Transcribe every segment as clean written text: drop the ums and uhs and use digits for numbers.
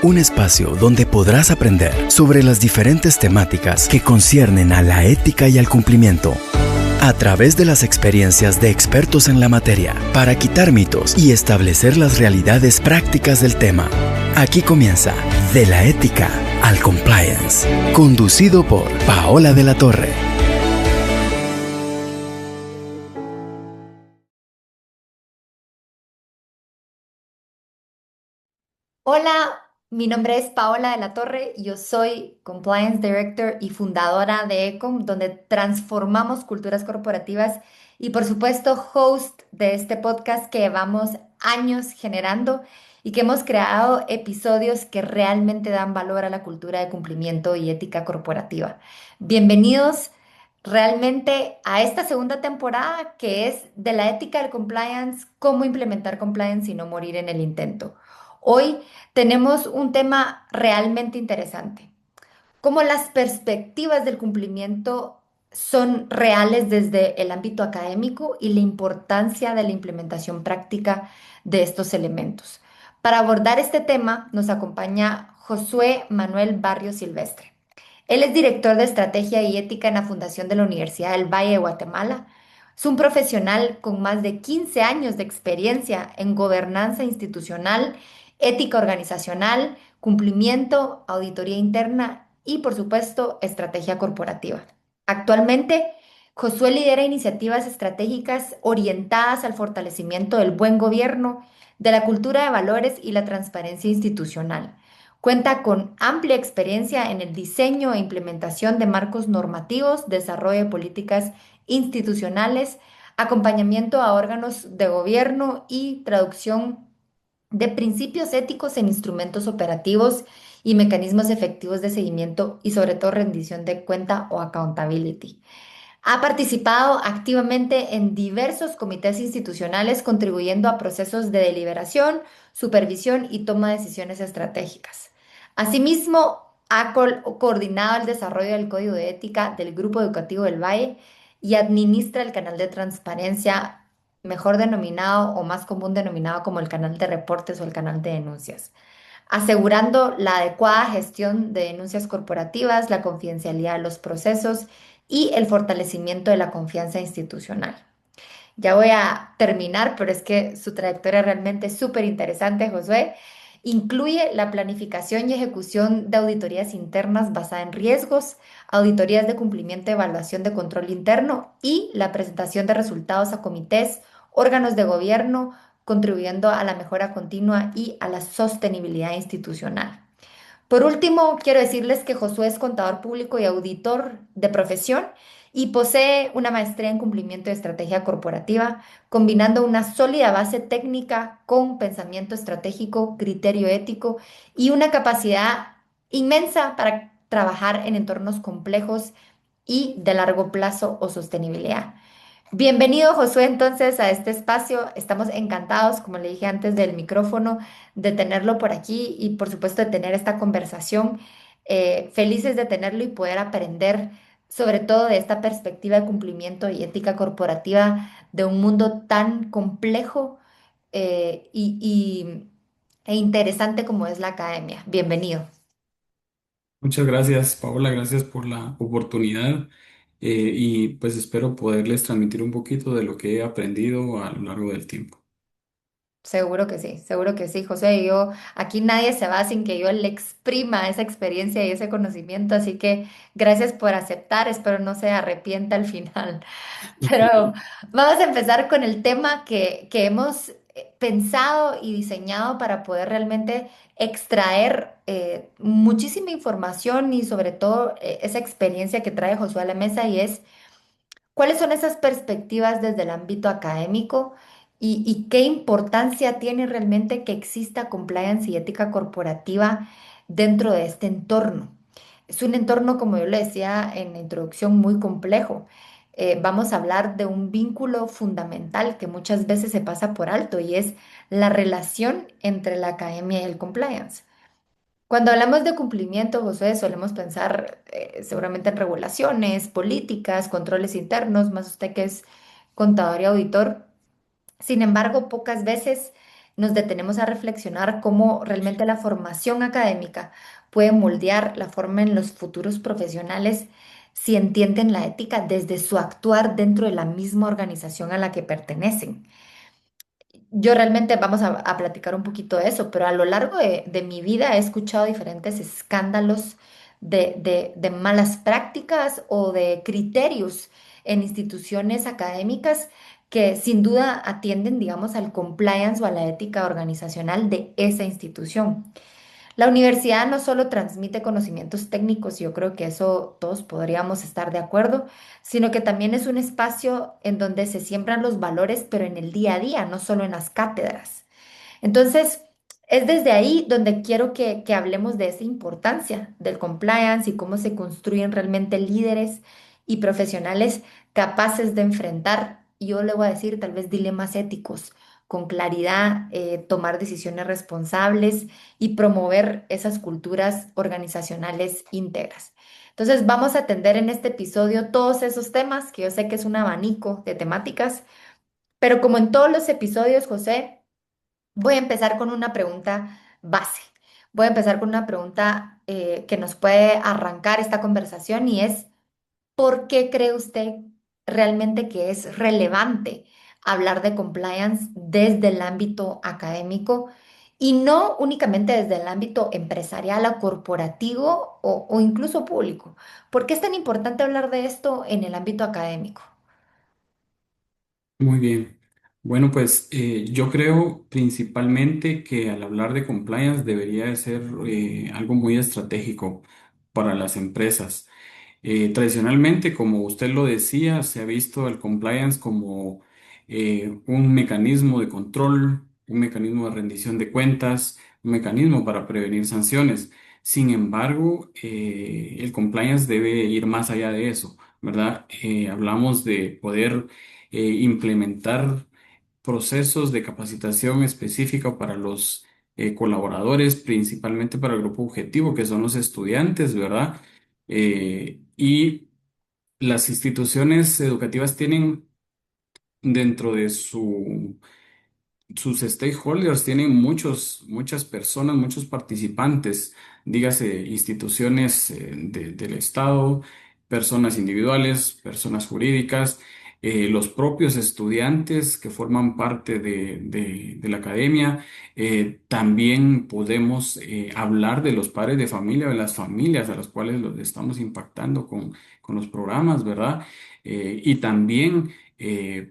un espacio donde podrás aprender sobre las diferentes temáticas que conciernen a la ética y al cumplimiento, a través de las experiencias de expertos en la materia, para quitar mitos y establecer las realidades prácticas del tema. Aquí comienza De la Ética al Compliance, conducido por Paola de la Torre. Hola, mi nombre es Paola de la Torre y yo soy Compliance Director y fundadora de Ecom, donde transformamos culturas corporativas y por supuesto host de este podcast que llevamos años generando y que hemos creado episodios que realmente dan valor a la cultura de cumplimiento y ética corporativa. Bienvenidos realmente a esta segunda temporada que es de la ética del compliance, cómo implementar compliance y no morir en el intento. Hoy tenemos un tema realmente interesante, cómo las perspectivas del cumplimiento son reales desde el ámbito académico y la importancia de la implementación práctica de estos elementos. Para abordar este tema nos acompaña Josué Manuel Barrio Silvestre. Él es director de Estrategia y Ética en la Fundación de la Universidad del Valle de Guatemala. Es un profesional con más de 15 años de experiencia en gobernanza institucional, ética organizacional, cumplimiento, auditoría interna y, por supuesto, estrategia corporativa. Actualmente, Josué lidera iniciativas estratégicas orientadas al fortalecimiento del buen gobierno, de la cultura de valores y la transparencia institucional. Cuenta con amplia experiencia en el diseño e implementación de marcos normativos, desarrollo de políticas institucionales, acompañamiento a órganos de gobierno y traducción de principios éticos en instrumentos operativos y mecanismos efectivos de seguimiento y sobre todo rendición de cuenta o accountability. Ha participado activamente en diversos comités institucionales, contribuyendo a procesos de deliberación, supervisión y toma de decisiones estratégicas. Asimismo, ha coordinado el desarrollo del Código de Ética del Grupo Educativo del Valle y administra el canal de transparencia, mejor denominado o más común denominado como el canal de reportes o el canal de denuncias, asegurando la adecuada gestión de denuncias corporativas, la confidencialidad de los procesos y el fortalecimiento de la confianza institucional. Ya voy a terminar, pero es que su trayectoria realmente es súper interesante, Josué. Incluye la planificación y ejecución de auditorías internas basada en riesgos, auditorías de cumplimiento, evaluación de control interno y la presentación de resultados a comités, órganos de gobierno, contribuyendo a la mejora continua y a la sostenibilidad institucional. Por último, quiero decirles que Josué es contador público y auditor de profesión y posee una maestría en cumplimiento de estrategia corporativa, combinando una sólida base técnica con pensamiento estratégico, criterio ético y una capacidad inmensa para trabajar en entornos complejos y de largo plazo o sostenibilidad. Bienvenido, Josué, entonces a este espacio. Estamos encantados, como le dije antes del micrófono, de tenerlo por aquí y por supuesto de tener esta conversación. Felices de tenerlo y poder aprender sobre todo de esta perspectiva de cumplimiento y ética corporativa de un mundo tan complejo e interesante como es la academia. Bienvenido. Muchas gracias, Paola, gracias por la oportunidad y pues espero poderles transmitir un poquito de lo que he aprendido a lo largo del tiempo. Seguro que sí, José. Yo, aquí nadie se va sin que yo le exprima esa experiencia y ese conocimiento, así que gracias por aceptar, espero no se arrepienta al final. Pero vamos a empezar con el tema que hemos pensado y diseñado para poder realmente extraer muchísima información y sobre todo esa experiencia que trae Josué a la mesa y es ¿cuáles son esas perspectivas desde el ámbito académico y qué importancia tiene realmente que exista compliance y ética corporativa dentro de este entorno? Es un entorno, como yo le decía en la introducción, muy complejo. Vamos a hablar de un vínculo fundamental que muchas veces se pasa por alto y es la relación entre la academia y el compliance. Cuando hablamos de cumplimiento, José, solemos pensar seguramente en regulaciones, políticas, controles internos, más usted que es contador y auditor. Sin embargo, pocas veces nos detenemos a reflexionar cómo realmente la formación académica puede moldear la forma en los futuros profesionales si entienden la ética desde su actuar dentro de la misma organización a la que pertenecen. Yo realmente vamos a platicar un poquito de eso, pero a lo largo de mi vida he escuchado diferentes escándalos de malas prácticas o de criterios en instituciones académicas que sin duda atienden, digamos, al compliance o a la ética organizacional de esa institución. La universidad no solo transmite conocimientos técnicos, yo creo que eso todos podríamos estar de acuerdo, sino que también es un espacio en donde se siembran los valores, pero en el día a día, no solo en las cátedras. Entonces, es desde ahí donde quiero que hablemos de esa importancia del compliance y cómo se construyen realmente líderes y profesionales capaces de enfrentar, y yo le voy a decir, tal vez dilemas éticos, con claridad, tomar decisiones responsables y promover esas culturas organizacionales íntegras. Entonces, vamos a atender en este episodio todos esos temas, que yo sé que es un abanico de temáticas, pero como en todos los episodios, José, voy a empezar con una pregunta base. Voy a empezar con una pregunta que nos puede arrancar esta conversación y es, ¿por qué cree usted realmente que es relevante hablar de compliance desde el ámbito académico y no únicamente desde el ámbito empresarial o corporativo o incluso público? ¿Por qué es tan importante hablar de esto en el ámbito académico? Muy bien. Bueno, pues yo creo principalmente que al hablar de compliance debería de ser algo muy estratégico para las empresas. Tradicionalmente, como usted lo decía, se ha visto el compliance como un mecanismo de control, un mecanismo de rendición de cuentas, un mecanismo para prevenir sanciones. Sin embargo, el compliance debe ir más allá de eso, ¿verdad? Hablamos de poder implementar procesos de capacitación específica para los colaboradores, principalmente para el grupo objetivo, que son los estudiantes, ¿verdad? Y las instituciones educativas tienen dentro de sus stakeholders, tienen muchas personas, muchos participantes, dígase instituciones del Estado, personas individuales, personas jurídicas, los propios estudiantes que forman parte de la academia. También podemos hablar de los padres de familia, de las familias a las cuales los estamos impactando con los programas, ¿verdad? Y también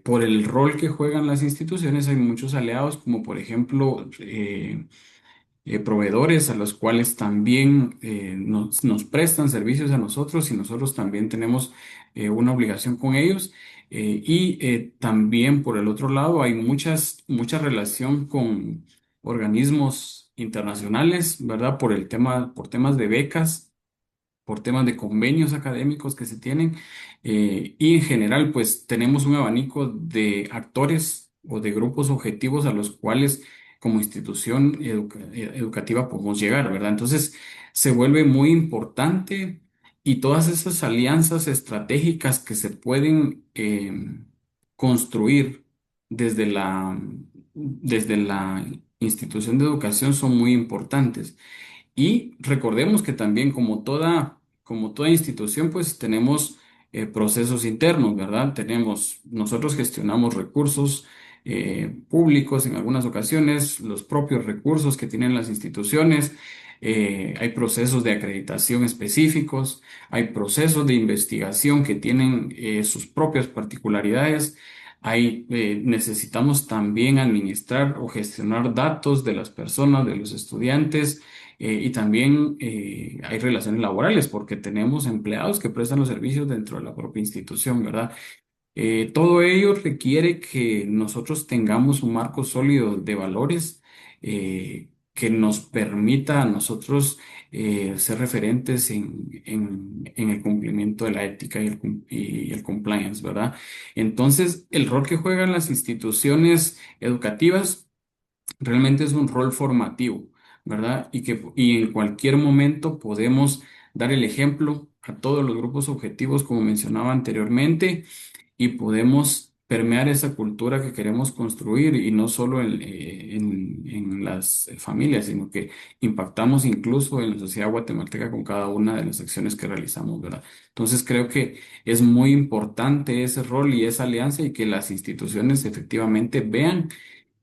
por el rol que juegan las instituciones, hay muchos aliados, como por ejemplo proveedores a los cuales también nos prestan servicios a nosotros y nosotros también tenemos una obligación con ellos. También por el otro lado hay mucha relación con organismos internacionales, ¿verdad? Por temas de becas, por temas de convenios académicos que se tienen, y en general pues tenemos un abanico de actores o de grupos objetivos a los cuales como institución educativa podemos llegar, ¿verdad? Entonces se vuelve muy importante y todas esas alianzas estratégicas que se pueden construir desde desde la institución de educación son muy importantes. Y recordemos que también como toda institución, pues tenemos procesos internos, ¿verdad? Nosotros gestionamos recursos públicos en algunas ocasiones, los propios recursos que tienen las instituciones. Hay procesos de acreditación específicos, hay procesos de investigación que tienen sus propias particularidades. Necesitamos también administrar o gestionar datos de las personas, de los estudiantes, y también hay relaciones laborales porque tenemos empleados que prestan los servicios dentro de la propia institución, ¿verdad? Todo ello requiere que nosotros tengamos un marco sólido de valores que nos permita a nosotros ser referentes en el cumplimiento de la ética y el compliance, ¿verdad? Entonces, el rol que juegan las instituciones educativas realmente es un rol formativo, ¿verdad? Y en cualquier momento podemos dar el ejemplo a todos los grupos objetivos, como mencionaba anteriormente, y podemos permear esa cultura que queremos construir y no solo en las familias, sino que impactamos incluso en la sociedad guatemalteca con cada una de las acciones que realizamos, ¿verdad? Entonces creo que es muy importante ese rol y esa alianza y que las instituciones efectivamente vean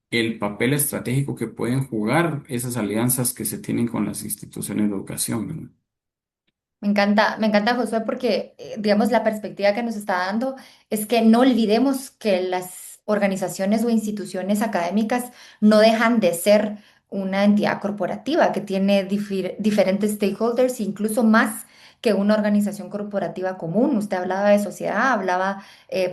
el papel estratégico que pueden jugar esas alianzas que se tienen con las instituciones de educación, ¿verdad? Me encanta Josué porque, digamos, la perspectiva que nos está dando es que no olvidemos que las organizaciones o instituciones académicas no dejan de ser una entidad corporativa que tiene diferentes stakeholders, incluso más que una organización corporativa común. Usted hablaba de sociedad, hablaba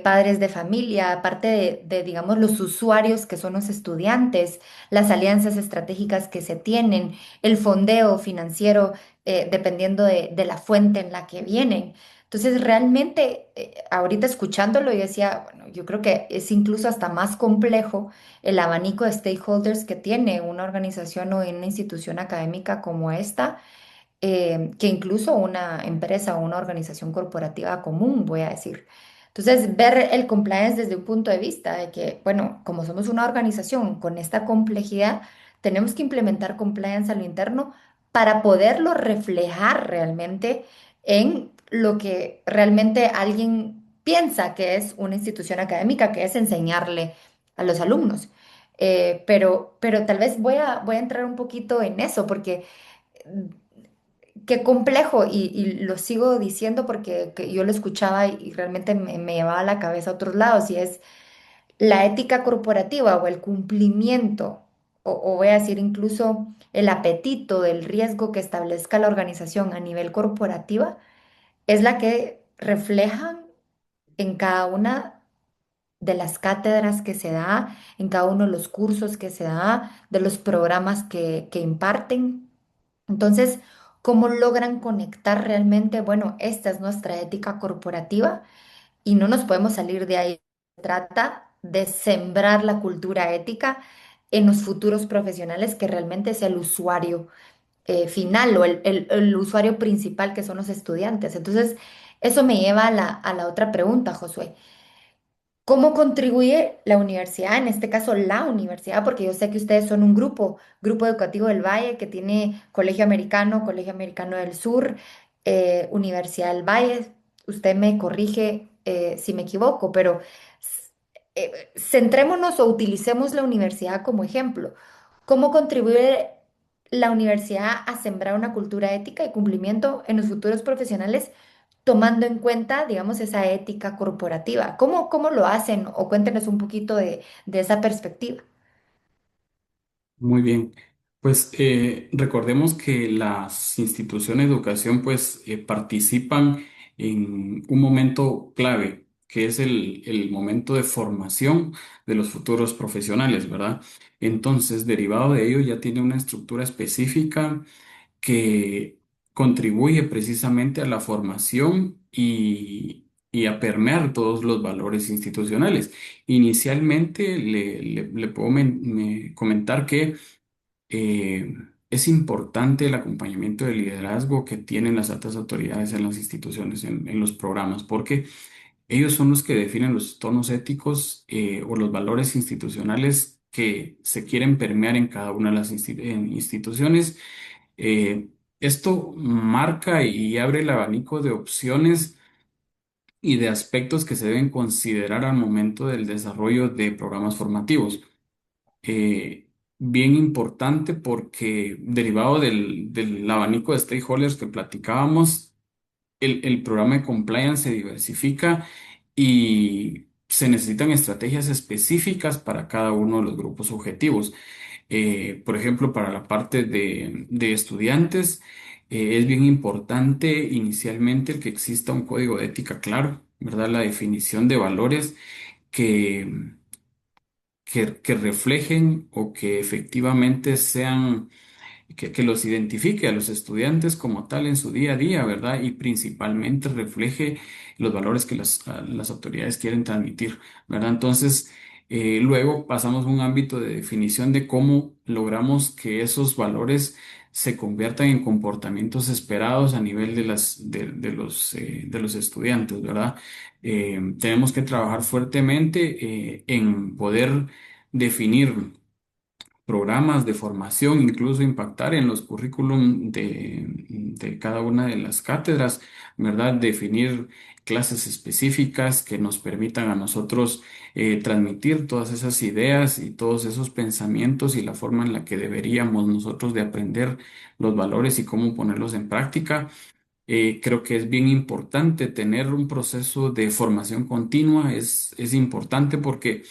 padres de familia, aparte digamos, los usuarios que son los estudiantes, las alianzas estratégicas que se tienen, el fondeo financiero dependiendo de la fuente en la que vienen. Entonces, realmente, ahorita escuchándolo, yo decía, bueno, yo creo que es incluso hasta más complejo el abanico de stakeholders que tiene una organización o una institución académica como esta, que incluso una empresa o una organización corporativa común, voy a decir. Entonces, ver el compliance desde un punto de vista de que, bueno, como somos una organización con esta complejidad, tenemos que implementar compliance a lo interno para poderlo reflejar realmente en lo que realmente alguien piensa que es una institución académica, que es enseñarle a los alumnos. Pero tal vez voy a entrar un poquito en eso, porque qué complejo, y lo sigo diciendo porque que yo lo escuchaba y realmente me llevaba la cabeza a otros lados, y es la ética corporativa o el cumplimiento, o voy a decir incluso el apetito del riesgo que establezca la organización a nivel corporativa, es la que reflejan en cada una de las cátedras que se da, en cada uno de los cursos que se da, de los programas que imparten. Entonces, ¿cómo logran conectar realmente? Bueno, esta es nuestra ética corporativa y no nos podemos salir de ahí. Se trata de sembrar la cultura ética en los futuros profesionales, que realmente es el usuario final o el usuario principal, que son los estudiantes. Entonces, eso me lleva a la otra pregunta, Josué. ¿Cómo contribuye la universidad, en este caso la universidad, porque yo sé que ustedes son un grupo educativo del Valle que tiene Colegio Americano del Sur, Universidad del Valle? Usted me corrige si me equivoco, pero centrémonos o utilicemos la universidad como ejemplo. ¿Cómo contribuye la universidad a sembrar una cultura ética y cumplimiento en los futuros profesionales, tomando en cuenta, digamos, esa ética corporativa? ¿Cómo lo hacen? O cuéntenos un poquito de esa perspectiva. Muy bien. Pues recordemos que las instituciones de educación pues participan en un momento clave, que es el momento de formación de los futuros profesionales, ¿verdad? Entonces, derivado de ello, ya tiene una estructura específica que contribuye precisamente a la formación y a permear todos los valores institucionales. Inicialmente, le puedo comentar que eh, es importante el acompañamiento del liderazgo que tienen las altas autoridades en las instituciones, en los programas, porque ellos son los que definen los tonos éticos o los valores institucionales que se quieren permear en cada una de las instituciones. Esto marca y abre el abanico de opciones y de aspectos que se deben considerar al momento del desarrollo de programas formativos. Bien importante porque derivado del abanico de stakeholders que platicábamos, el programa de compliance se diversifica y se necesitan estrategias específicas para cada uno de los grupos objetivos. Por ejemplo, para la parte de estudiantes, es bien importante inicialmente el que exista un código de ética claro, ¿verdad? La definición de valores que que reflejen o que efectivamente sean, que los identifique a los estudiantes como tal en su día a día, ¿verdad? Y principalmente refleje los valores que las autoridades quieren transmitir, ¿verdad? Entonces, luego pasamos a un ámbito de definición de cómo logramos que esos valores se conviertan en comportamientos esperados a nivel de los estudiantes, ¿verdad? Tenemos que trabajar fuertemente en poder definir programas de formación, incluso impactar en los currículum de cada una de las cátedras, ¿verdad? Definir clases específicas que nos permitan a nosotros transmitir todas esas ideas y todos esos pensamientos y la forma en la que deberíamos nosotros de aprender los valores y cómo ponerlos en práctica. Creo que es bien importante tener un proceso de formación continua, es importante porque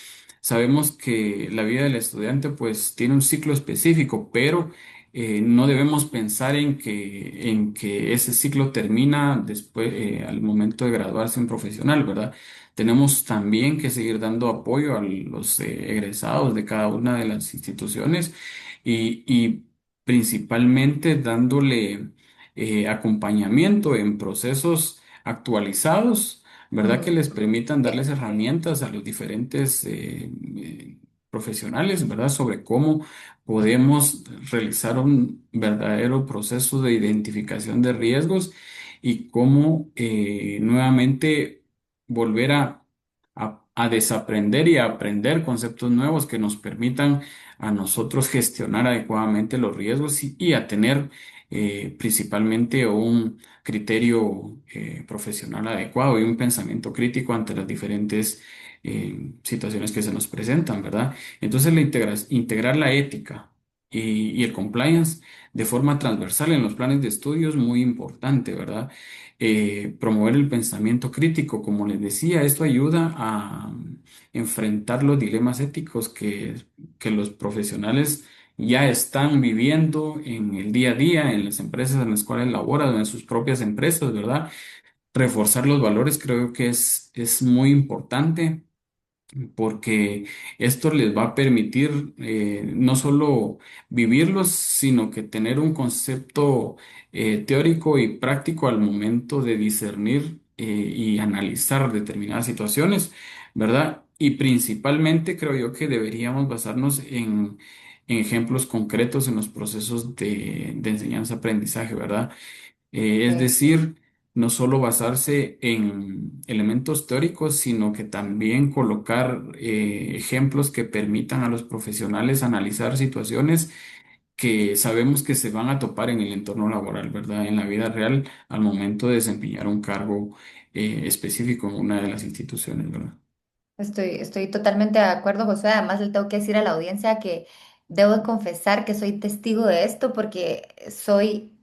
sabemos que la vida del estudiante pues tiene un ciclo específico, pero no debemos pensar en que ese ciclo termina después, al momento de graduarse un profesional, ¿verdad? Tenemos también que seguir dando apoyo a los egresados de cada una de las instituciones y principalmente dándole acompañamiento en procesos actualizados, ¿verdad? Que Mm, les permitan darles bien, herramientas a los diferentes profesionales, ¿verdad? Sobre cómo podemos realizar un verdadero proceso de identificación de riesgos y cómo nuevamente volver a desaprender y a aprender conceptos nuevos que nos permitan a nosotros gestionar adecuadamente los riesgos y a tener principalmente un criterio profesional adecuado y un pensamiento crítico ante las diferentes situaciones que se nos presentan, ¿verdad? Entonces, integrar la ética y el compliance de forma transversal en los planes de estudio es muy importante, ¿verdad? Promover el pensamiento crítico, como les decía, esto ayuda a enfrentar los dilemas éticos que los profesionales ya están viviendo en el día a día, en las empresas en las cuales laboran, en sus propias empresas, ¿verdad? Reforzar los valores creo que es muy importante porque esto les va a permitir no solo vivirlos, sino que tener un concepto teórico y práctico al momento de discernir y analizar determinadas situaciones, ¿verdad? Y principalmente creo yo que deberíamos basarnos en ejemplos concretos en los procesos de enseñanza-aprendizaje, ¿verdad? Es sí. decir, no solo basarse en elementos teóricos, sino que también colocar ejemplos que permitan a los profesionales analizar situaciones que sabemos que se van a topar en el entorno laboral, ¿verdad? En la vida real, al momento de desempeñar un cargo específico en una de las instituciones, ¿verdad? Estoy totalmente de acuerdo, José. Además, le tengo que decir a la audiencia que debo de confesar que soy testigo de esto porque soy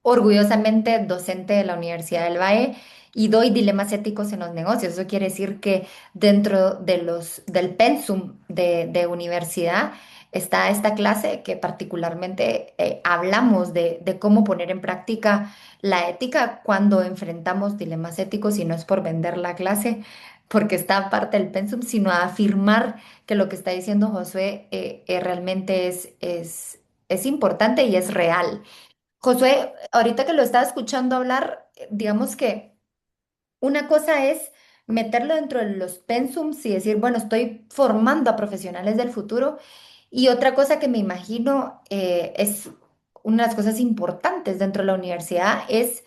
orgullosamente docente de la Universidad del Valle y doy dilemas éticos en los negocios. Eso quiere decir que dentro de del pensum de universidad está esta clase que particularmente hablamos de cómo poner en práctica la ética cuando enfrentamos dilemas éticos y no es por vender la clase porque está parte del pensum, sino a afirmar que lo que está diciendo Josué realmente es importante y es real. Josué, ahorita que lo estaba escuchando hablar, digamos que una cosa es meterlo dentro de los pensums y decir, bueno, estoy formando a profesionales del futuro, y otra cosa que me imagino es una de las cosas importantes dentro de la universidad es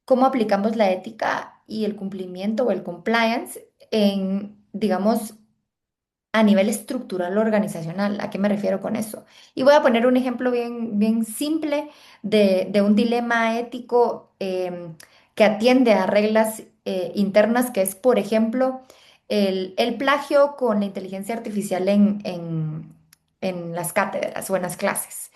cómo aplicamos la ética y el cumplimiento o el compliance en, digamos, a nivel estructural organizacional. ¿A qué me refiero con eso? Y voy a poner un ejemplo bien simple de un dilema ético que atiende a reglas internas, que es, por ejemplo, el plagio con la inteligencia artificial en las cátedras o en las clases.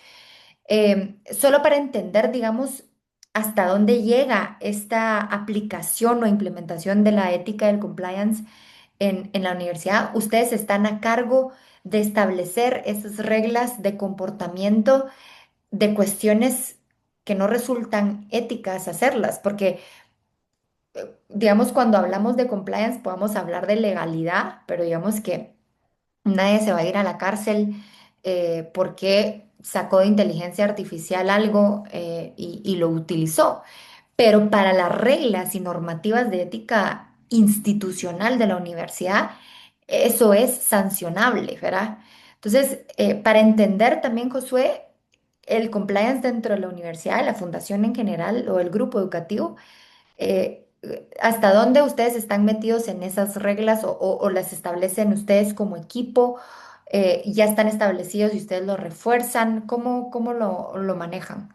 Solo para entender, digamos, hasta dónde llega esta aplicación o implementación de la ética del compliance en la universidad, ustedes están a cargo de establecer esas reglas de comportamiento de cuestiones que no resultan éticas hacerlas, porque, digamos, cuando hablamos de compliance podemos hablar de legalidad, pero digamos que nadie se va a ir a la cárcel porque sacó de inteligencia artificial algo y lo utilizó. Pero para las reglas y normativas de ética institucional de la universidad, eso es sancionable, ¿verdad? Entonces, para entender también, Josué, el compliance dentro de la universidad, la fundación en general o el grupo educativo, ¿hasta dónde ustedes están metidos en esas reglas o las establecen ustedes como equipo? ¿Ya están establecidos y ustedes lo refuerzan? ¿Cómo lo manejan?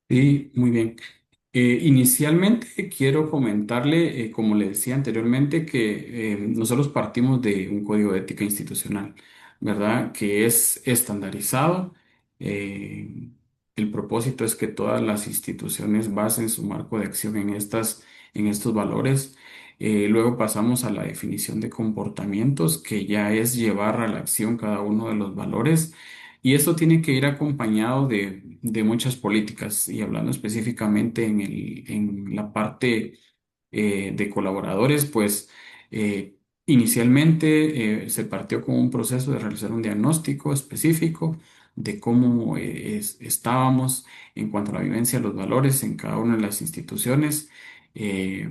Sí, muy bien. Inicialmente quiero comentarle, como le decía anteriormente, que nosotros partimos de un código de ética institucional, ¿verdad? Que es estandarizado. Eh, el propósito es que todas las instituciones basen su marco de acción en estos valores. Luego pasamos a la definición de comportamientos, que ya es llevar a la acción cada uno de los valores. Y esto tiene que ir acompañado de muchas políticas y hablando específicamente en la parte de colaboradores, pues inicialmente se partió con un proceso de realizar un diagnóstico específico de cómo estábamos en cuanto a la vivencia de los valores en cada una de las instituciones. Eh,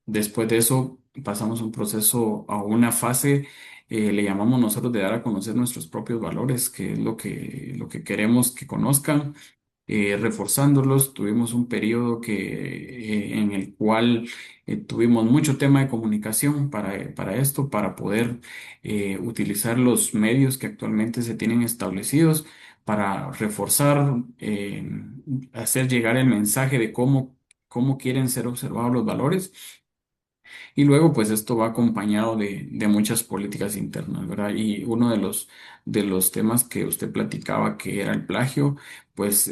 Después de eso pasamos un proceso a una fase, le llamamos nosotros de dar a conocer nuestros propios valores, que es lo que queremos que conozcan, reforzándolos. Tuvimos un periodo en el cual tuvimos mucho tema de comunicación para esto, para poder utilizar los medios que actualmente se tienen establecidos para reforzar, hacer llegar el mensaje de cómo quieren ser observados los valores. Y luego, pues esto va acompañado de muchas políticas internas, ¿verdad? Y uno de los temas que usted platicaba, que era el plagio, pues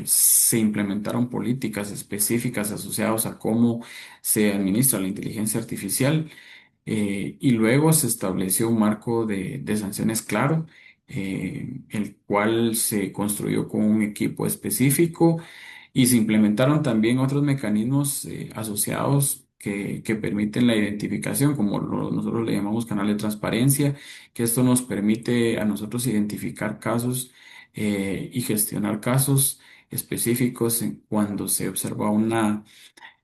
se implementaron políticas específicas asociadas a cómo se administra la inteligencia artificial, y luego se estableció un marco de sanciones claro, el cual se construyó con un equipo específico y se implementaron también otros mecanismos asociados que permiten la identificación, como nosotros le llamamos canal de transparencia, que esto nos permite a nosotros identificar casos y gestionar casos específicos cuando se observa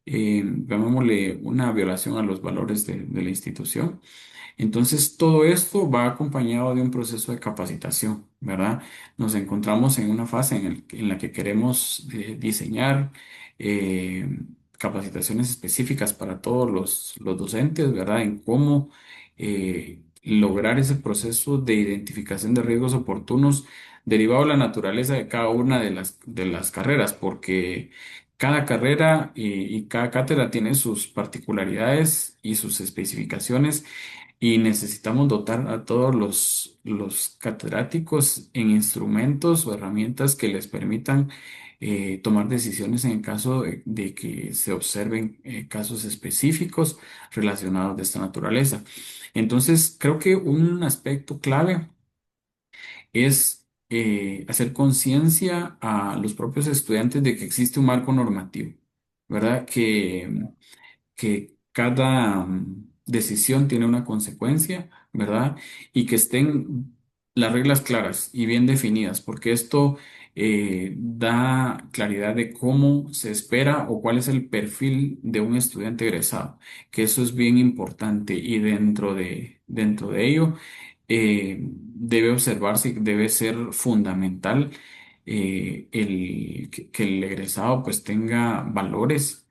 llamémosle, una violación a los valores de la institución. Entonces, todo esto va acompañado de un proceso de capacitación, ¿verdad? Nos encontramos en una fase en la que queremos diseñar eh, capacitaciones específicas para todos los docentes, ¿verdad? En cómo lograr ese proceso de identificación de riesgos oportunos derivado de la naturaleza de cada una de las carreras, porque cada carrera y cada cátedra tiene sus particularidades y sus especificaciones, y necesitamos dotar a todos los catedráticos en instrumentos o herramientas que les permitan tomar decisiones en el caso de que se observen casos específicos relacionados de esta naturaleza. Entonces, creo que un aspecto clave es hacer conciencia a los propios estudiantes de que existe un marco normativo, ¿verdad? Que cada decisión tiene una consecuencia, ¿verdad? Y que estén las reglas claras y bien definidas, porque esto da claridad de cómo se espera o cuál es el perfil de un estudiante egresado, que eso es bien importante y dentro de ello debe observarse y debe ser fundamental que el egresado pues tenga valores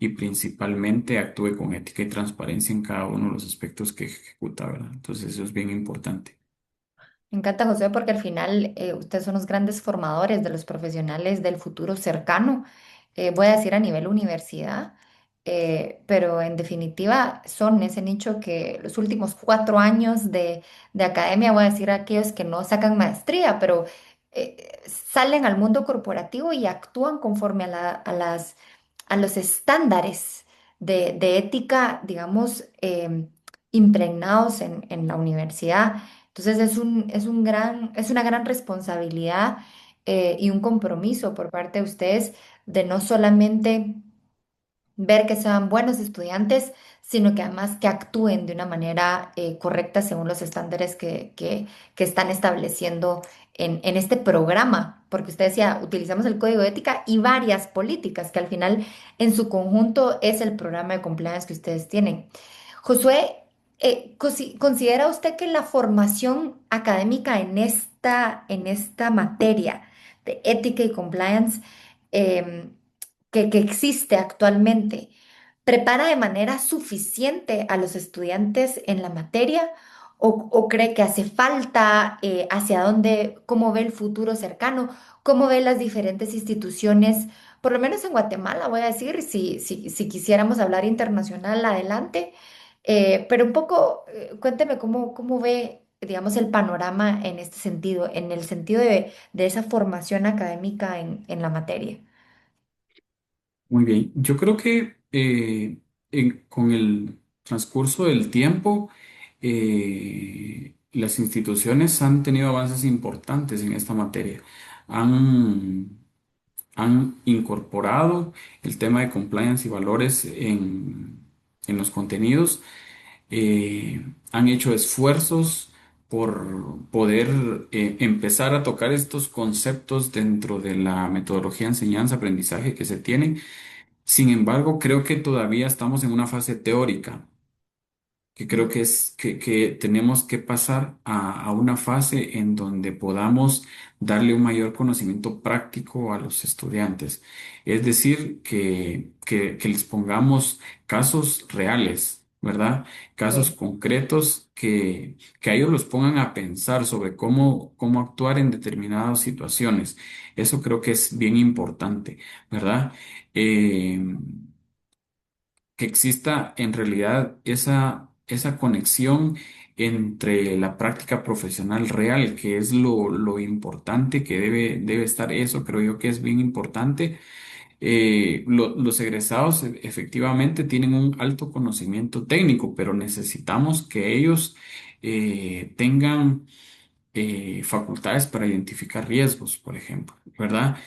y principalmente actúe con ética y transparencia en cada uno de los aspectos que ejecuta, ¿verdad? Entonces eso es bien importante. Me encanta, José, porque al final ustedes son los grandes formadores de los profesionales del futuro cercano, voy a decir a nivel universidad, pero en definitiva son ese nicho que los últimos 4 años de academia, voy a decir a aquellos que no sacan maestría, pero salen al mundo corporativo y actúan conforme a los estándares de ética, digamos, impregnados en la universidad. Entonces es una gran responsabilidad y un compromiso por parte de ustedes de no solamente ver que sean buenos estudiantes, sino que además que actúen de una manera correcta según los estándares que están estableciendo en este programa. Porque usted decía, utilizamos el código de ética y varias políticas, que al final en su conjunto es el programa de compliance que ustedes tienen. Josué, ¿Considera usted que la formación académica en esta materia de ética y compliance em, que existe actualmente prepara de manera suficiente a los estudiantes en la materia o cree que hace falta, hacia dónde, cómo ve el futuro cercano, cómo ve las diferentes instituciones, por lo menos en Guatemala, voy a decir, si quisiéramos hablar internacional, adelante, pero un poco, cuénteme cómo ve, digamos, el panorama en este sentido, en el sentido de esa formación académica en la materia. Muy bien, yo creo que con el transcurso del tiempo, las instituciones han tenido avances importantes en esta materia. Han, han incorporado el tema de compliance y valores en los contenidos, han hecho esfuerzos por poder empezar a tocar estos conceptos dentro de la metodología de enseñanza-aprendizaje que se tiene. Sin embargo, creo que todavía estamos en una fase teórica, que creo que es que tenemos que pasar a una fase en donde podamos darle un mayor conocimiento práctico a los estudiantes. Es decir, que les pongamos casos reales, ¿verdad? Casos Sí. concretos que a ellos los pongan a pensar sobre cómo actuar en determinadas situaciones. Eso creo que es bien importante, ¿verdad? Eh, que exista en realidad esa conexión entre la práctica profesional real, que es lo importante que debe estar eso, creo yo que es bien importante. Los egresados efectivamente tienen un alto conocimiento técnico, pero necesitamos que ellos tengan facultades para identificar riesgos, por ejemplo, ¿verdad?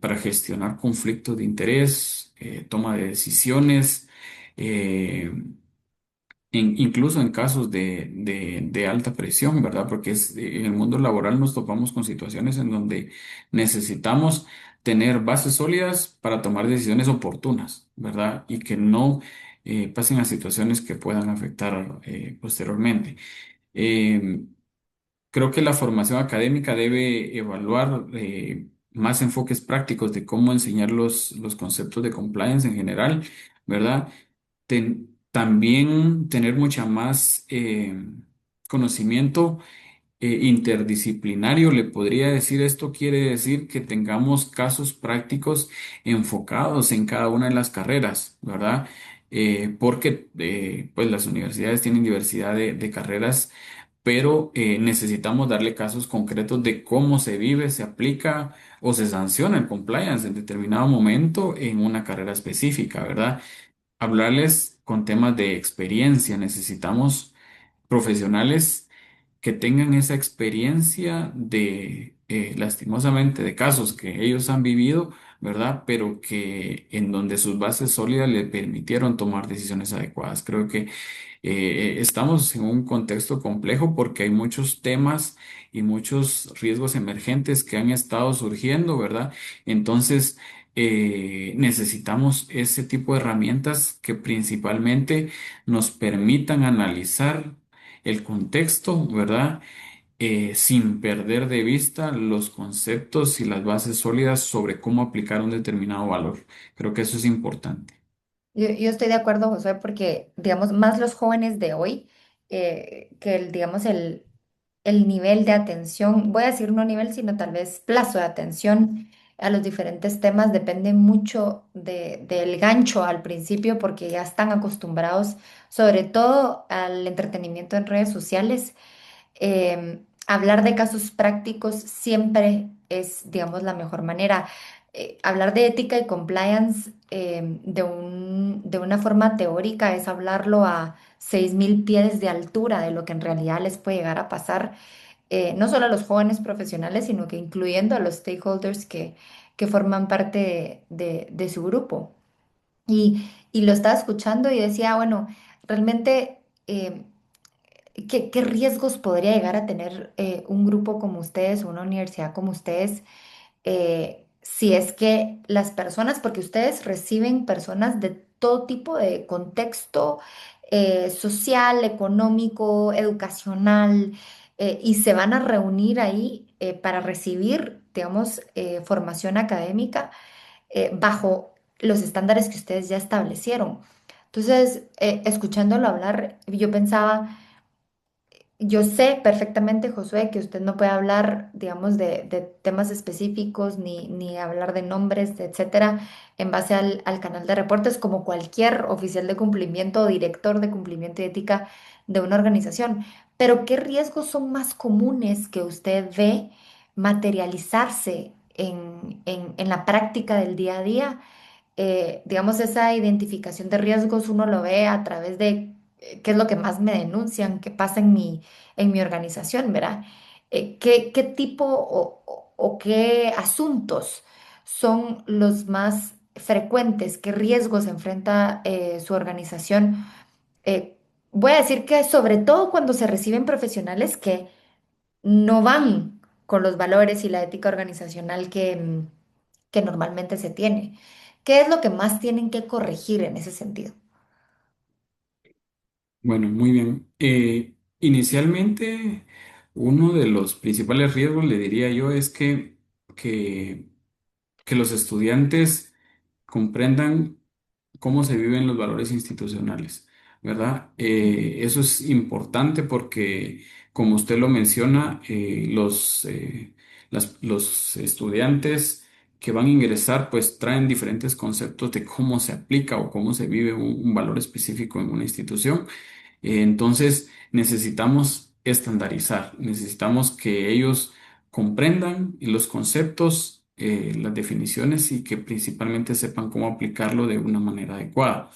Para gestionar conflictos de interés, toma de decisiones, eh, incluso en casos de alta presión, ¿verdad? Porque en el mundo laboral nos topamos con situaciones en donde necesitamos tener bases sólidas para tomar decisiones oportunas, ¿verdad? Y que no pasen a situaciones que puedan afectar posteriormente. Em, Creo que la formación académica debe evaluar más enfoques prácticos de cómo enseñar los conceptos de compliance en general, ¿verdad? También tener mucha más conocimiento interdisciplinario, le podría decir. Esto quiere decir que tengamos casos prácticos enfocados en cada una de las carreras, ¿verdad? Porque pues las universidades tienen diversidad de carreras, pero necesitamos darle casos concretos de cómo se vive, se aplica o se sanciona el compliance en determinado momento en una carrera específica, ¿verdad? Hablarles con temas de experiencia. Necesitamos profesionales que tengan esa experiencia lastimosamente, de casos que ellos han vivido, ¿verdad? Pero que en donde sus bases sólidas le permitieron tomar decisiones adecuadas. Creo que estamos en un contexto complejo porque hay muchos temas y muchos riesgos emergentes que han estado surgiendo, ¿verdad? Entonces, necesitamos ese tipo de herramientas que principalmente nos permitan analizar el contexto, ¿verdad? Sin perder de vista los conceptos y las bases sólidas sobre cómo aplicar un determinado valor. Creo que eso es importante. Yo estoy de acuerdo, Josué, porque, digamos, más los jóvenes de hoy, que digamos, el nivel de atención, voy a decir no nivel, sino tal vez plazo de atención a los diferentes temas depende mucho del gancho al principio, porque ya están acostumbrados, sobre todo al entretenimiento en redes sociales. Hablar de casos prácticos siempre es, digamos, la mejor manera. Hablar de ética y compliance de una forma teórica es hablarlo a 6.000 pies de altura de lo que en realidad les puede llegar a pasar, no solo a los jóvenes profesionales, sino que incluyendo a los stakeholders que forman parte de su grupo. Y lo estaba escuchando y decía, bueno, realmente... ¿qué riesgos podría llegar a tener un grupo como ustedes o una universidad como ustedes si es que las personas, porque ustedes reciben personas de todo tipo de contexto, social, económico, educacional, y se van a reunir ahí para recibir, digamos, formación académica bajo los estándares que ustedes ya establecieron. Entonces, escuchándolo hablar, yo pensaba, yo sé perfectamente, Josué, que usted no puede hablar, digamos, de temas específicos ni hablar de nombres, etcétera, en base al canal de reportes, como cualquier oficial de cumplimiento o director de cumplimiento y ética de una organización. Pero, ¿qué riesgos son más comunes que usted ve materializarse en la práctica del día a día? Digamos, esa identificación de riesgos uno lo ve a través de qué es lo que más me denuncian, qué pasa en mi organización, ¿verdad? ¿Qué tipo o qué asuntos son los más frecuentes? ¿Qué riesgos enfrenta su organización? Voy a decir que sobre todo cuando se reciben profesionales que no van con los valores y la ética organizacional que normalmente se tiene. ¿Qué es lo que más tienen que corregir en ese sentido? Bueno, muy bien. Inicialmente, uno de los principales riesgos, le diría yo, es que, que los estudiantes comprendan cómo se viven los valores institucionales, ¿verdad? Eso es importante porque, como usted lo menciona, los estudiantes que van a ingresar, pues traen diferentes conceptos de cómo se aplica o cómo se vive un valor específico en una institución. Entonces, necesitamos estandarizar, necesitamos que ellos comprendan los conceptos, las definiciones y que principalmente sepan cómo aplicarlo de una manera adecuada.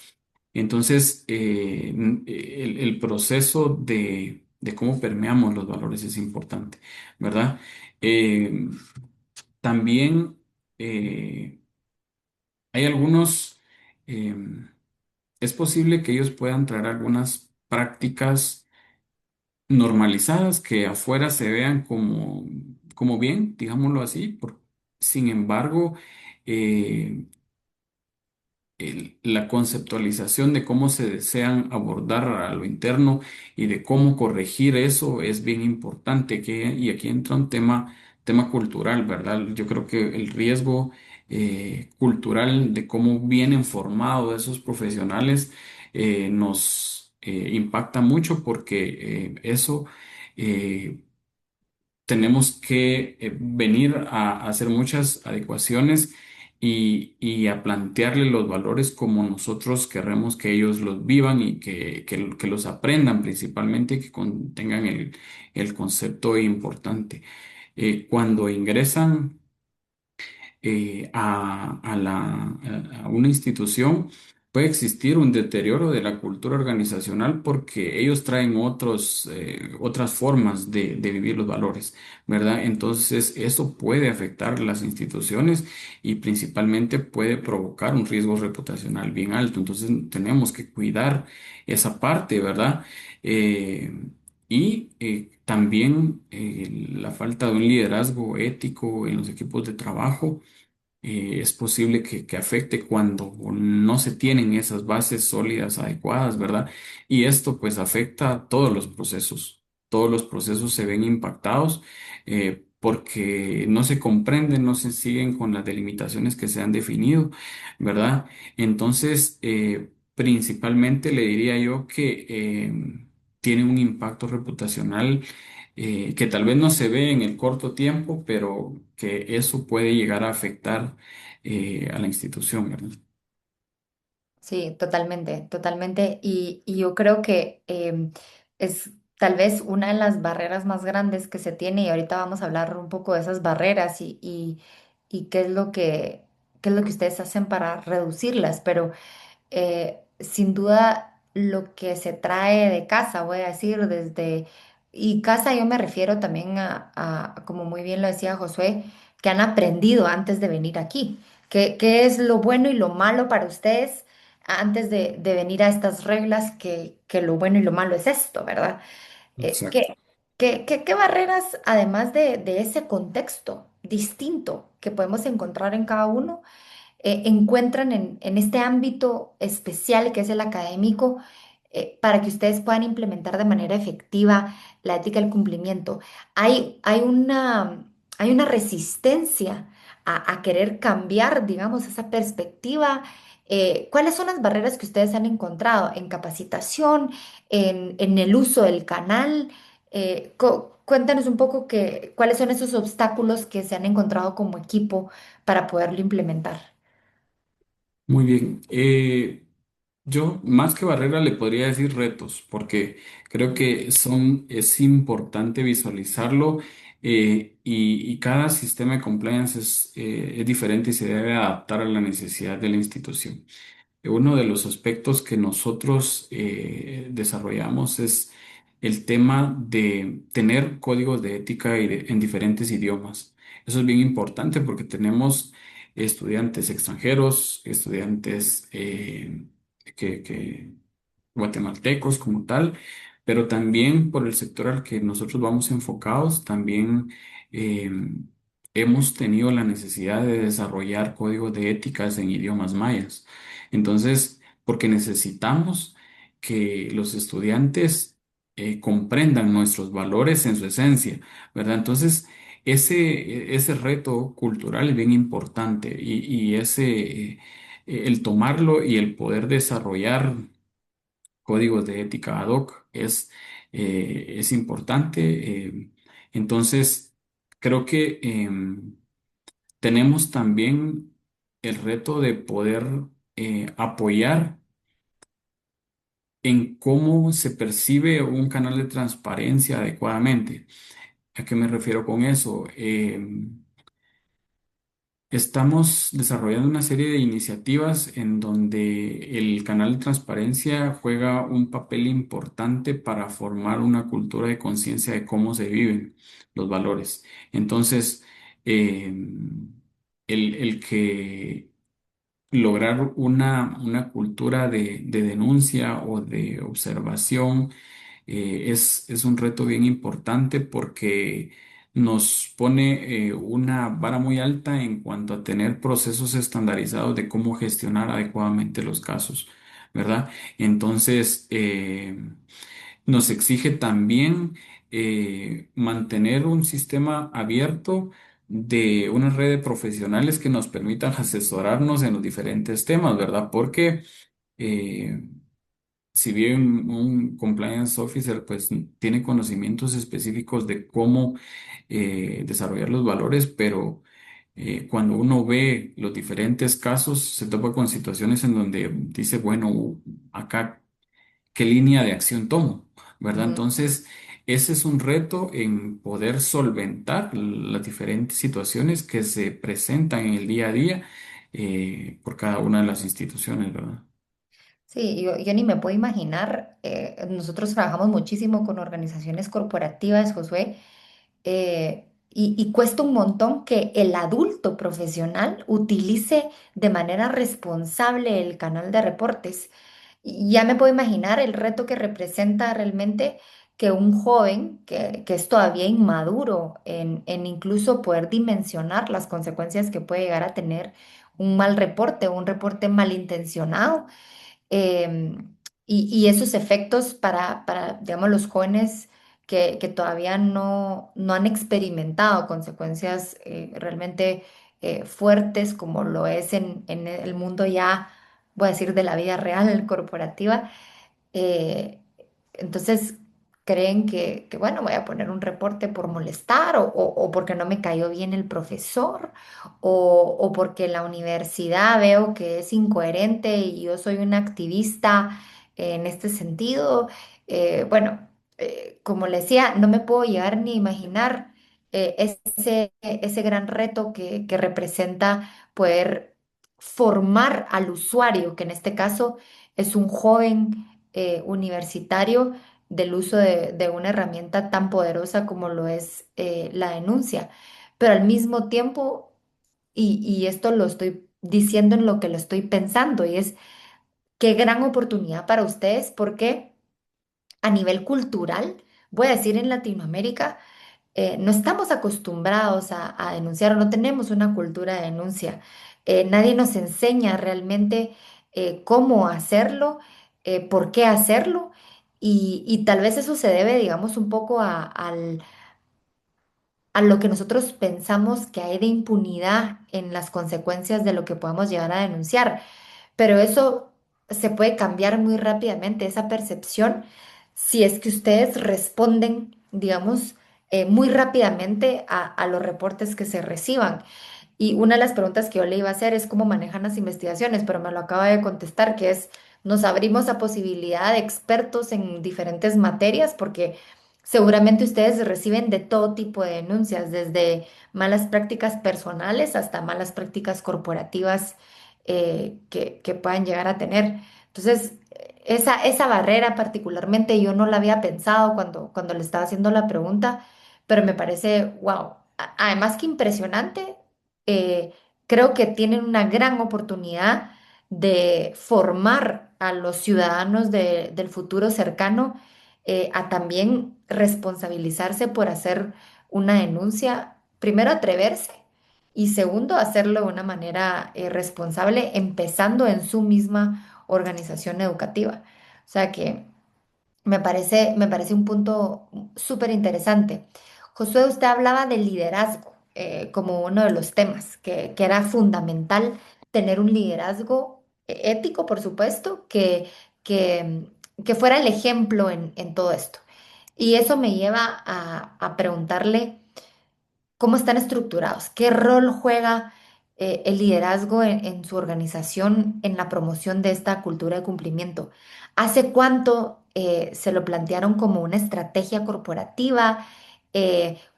Entonces, el proceso de cómo permeamos los valores es importante, ¿verdad? Eh, también hay algunos, es posible que ellos puedan traer algunas prácticas normalizadas que afuera se vean como bien, digámoslo así. Sin embargo, eh, la conceptualización de cómo se desean abordar a lo interno y de cómo corregir eso es bien importante. Y aquí entra un tema cultural, ¿verdad? Yo creo que el riesgo cultural de cómo vienen formados esos profesionales nos impacta mucho porque eso tenemos que venir a hacer muchas adecuaciones y a plantearle los valores como nosotros queremos que ellos los vivan y que los aprendan principalmente, que tengan el concepto importante. Cuando ingresan a una institución, puede existir un deterioro de la cultura organizacional porque ellos traen otras formas de vivir los valores, ¿verdad? Entonces, eso puede afectar las instituciones y principalmente puede provocar un riesgo reputacional bien alto. Entonces, tenemos que cuidar esa parte, ¿verdad? Eh, también la falta de un liderazgo ético en los equipos de trabajo es posible que afecte cuando no se tienen esas bases sólidas adecuadas, ¿verdad? Y esto pues afecta a todos los procesos. Todos los procesos se ven impactados porque no se comprenden, no se siguen con las delimitaciones que se han definido, ¿verdad? Entonces, principalmente le diría yo que tiene un impacto reputacional que tal vez no se ve en el corto tiempo, pero que eso puede llegar a afectar a la institución, ¿verdad? Sí, totalmente, totalmente. Y yo creo que es tal vez una de las barreras más grandes que se tiene, y ahorita vamos a hablar un poco de esas barreras y qué es lo que ustedes hacen para reducirlas, pero sin duda lo que se trae de casa, voy a decir, y casa yo me refiero también como muy bien lo decía Josué, que han aprendido antes de venir aquí. ¿Qué es lo bueno y lo malo para ustedes antes de venir a estas reglas? Que lo bueno y lo malo es esto, ¿verdad? Eh, Exacto. ¿qué, qué barreras, además de ese contexto distinto que podemos encontrar en cada uno? Encuentran en este ámbito especial que es el académico, para que ustedes puedan implementar de manera efectiva la ética del cumplimiento. Hay hay una resistencia a querer cambiar, digamos, esa perspectiva. ¿Cuáles son las barreras que ustedes han encontrado en capacitación, en el uso del canal? Cuéntanos un poco cuáles son esos obstáculos que se han encontrado como equipo para poderlo implementar. Muy bien. Yo más que barrera le podría decir retos, porque creo que es importante visualizarlo y cada sistema de compliance es diferente y se debe adaptar a la necesidad de la institución. Uno de los aspectos que nosotros desarrollamos es el tema de tener códigos de ética en diferentes idiomas. Eso es bien importante porque tenemos estudiantes extranjeros, estudiantes que guatemaltecos como tal, pero también por el sector al que nosotros vamos enfocados, también eh, hemos tenido la necesidad de desarrollar códigos de éticas en idiomas mayas. Entonces, porque necesitamos que los estudiantes comprendan nuestros valores en su esencia, ¿verdad? Entonces, ese reto cultural es bien importante y el tomarlo y el poder desarrollar códigos de ética ad hoc es importante. Entonces, creo que tenemos también el reto de poder apoyar en cómo se percibe un canal de transparencia adecuadamente. ¿A qué me refiero con eso? Estamos desarrollando una serie de iniciativas en donde el canal de transparencia juega un papel importante para formar una cultura de conciencia de cómo se viven los valores. Entonces, eh, el que lograr una cultura de denuncia o de observación es un reto bien importante porque nos pone una vara muy alta en cuanto a tener procesos estandarizados de cómo gestionar adecuadamente los casos, ¿verdad? Entonces, nos exige también mantener un sistema abierto de una red de profesionales que nos permitan asesorarnos en los diferentes temas, ¿verdad? Porque eh, si bien un compliance officer pues tiene conocimientos específicos de cómo desarrollar los valores, pero cuando uno ve los diferentes casos se topa con situaciones en donde dice, bueno, acá qué línea de acción tomo, ¿verdad? Ujú. Entonces, ese es un reto en poder solventar las diferentes situaciones que se presentan en el día a día por cada una de las instituciones, ¿verdad? Sí, yo ni me puedo imaginar, nosotros trabajamos muchísimo con organizaciones corporativas, Josué, y cuesta un montón que el adulto profesional utilice de manera responsable el canal de reportes. Y ya me puedo imaginar el reto que representa realmente que un joven que es todavía inmaduro en incluso poder dimensionar las consecuencias que puede llegar a tener un mal reporte, un reporte malintencionado, y esos efectos digamos, los jóvenes que todavía no han experimentado consecuencias realmente fuertes como lo es en el mundo ya, voy a decir, de la vida real corporativa. eh, entonces creen bueno, voy a poner un reporte por molestar o porque no me cayó bien el profesor o porque la universidad veo que es incoherente y yo soy una activista en este sentido. Bueno, como le decía, no me puedo llegar ni a imaginar ese gran reto que representa poder formar al usuario, que en este caso es un joven universitario del uso de una herramienta tan poderosa como lo es la denuncia. Pero al mismo tiempo, y esto lo estoy diciendo en lo que lo estoy pensando, y es qué gran oportunidad para ustedes, porque a nivel cultural, voy a decir en Latinoamérica, no estamos acostumbrados a denunciar o no tenemos una cultura de denuncia. Nadie nos enseña realmente cómo hacerlo. por qué hacerlo. Y tal vez eso se debe, digamos, un poco a lo que nosotros pensamos que hay de impunidad en las consecuencias de lo que podemos llegar a denunciar. Pero eso se puede cambiar muy rápidamente, esa percepción, si es que ustedes responden, digamos, muy rápidamente a los reportes que se reciban. Y una de las preguntas que yo le iba a hacer es cómo manejan las investigaciones, pero me lo acaba de contestar, que es, nos abrimos a posibilidad de expertos en diferentes materias, porque seguramente ustedes reciben de todo tipo de denuncias, desde malas prácticas personales hasta malas prácticas corporativas que puedan llegar a tener. Entonces, esa barrera particularmente yo no la había pensado cuando le estaba haciendo la pregunta, pero me parece, wow, además que impresionante. Creo que tienen una gran oportunidad de formar a los ciudadanos del futuro cercano, a también responsabilizarse por hacer una denuncia, primero atreverse y segundo hacerlo de una manera responsable, empezando en su misma organización educativa. O sea que me parece un punto súper interesante. Josué, usted hablaba del liderazgo como uno de los temas, que era fundamental tener un liderazgo ético, por supuesto, que fuera el ejemplo en todo esto. Y eso me lleva a preguntarle cómo están estructurados, qué rol juega el liderazgo en su organización en la promoción de esta cultura de cumplimiento. ¿Hace cuánto se lo plantearon como una estrategia corporativa?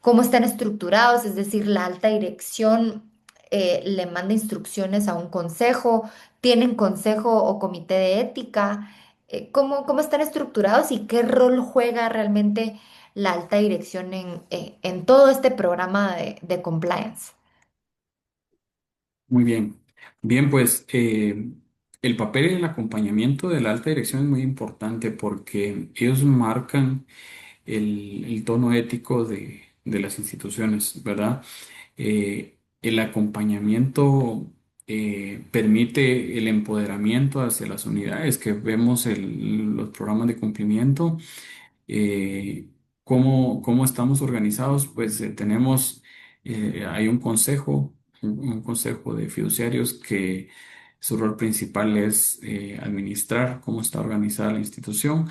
¿Cómo están estructurados? Es decir, la alta dirección le manda instrucciones a un consejo, tienen consejo o comité de ética. ¿Cómo están estructurados y qué rol juega realmente la alta dirección en todo este programa de compliance? Muy bien. Bien, pues el papel y el acompañamiento de la alta dirección es muy importante porque ellos marcan el tono ético de las instituciones, ¿verdad? El acompañamiento permite el empoderamiento hacia las unidades, que vemos los programas de cumplimiento. ¿Cómo estamos organizados? Pues hay un consejo, un consejo de fiduciarios que su rol principal es administrar cómo está organizada la institución.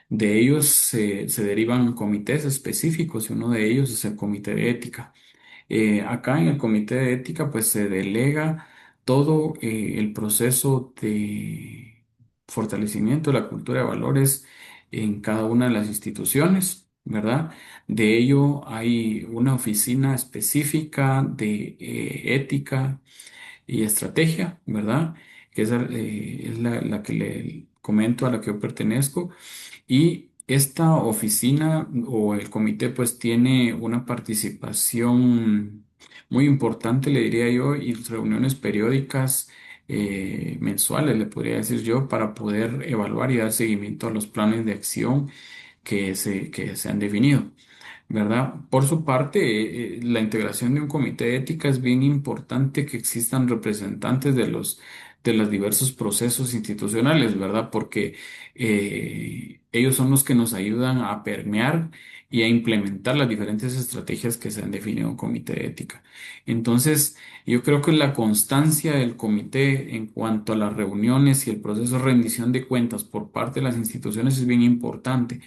De ellos se derivan comités específicos y uno de ellos es el comité de ética. Acá en el comité de ética pues se delega todo el proceso de fortalecimiento de la cultura de valores en cada una de las instituciones, ¿verdad? De ello hay una oficina específica de ética y estrategia, ¿verdad? Que es la que le comento a la que yo pertenezco. Y esta oficina o el comité pues tiene una participación muy importante, le diría yo, y reuniones periódicas mensuales, le podría decir yo, para poder evaluar y dar seguimiento a los planes de acción que se han definido. ¿Verdad? Por su parte, la integración de un comité de ética es bien importante que existan representantes de los diversos procesos institucionales, ¿verdad? Porque ellos son los que nos ayudan a permear y a implementar las diferentes estrategias que se han definido en un comité de ética. Entonces, yo creo que la constancia del comité en cuanto a las reuniones y el proceso de rendición de cuentas por parte de las instituciones es bien importante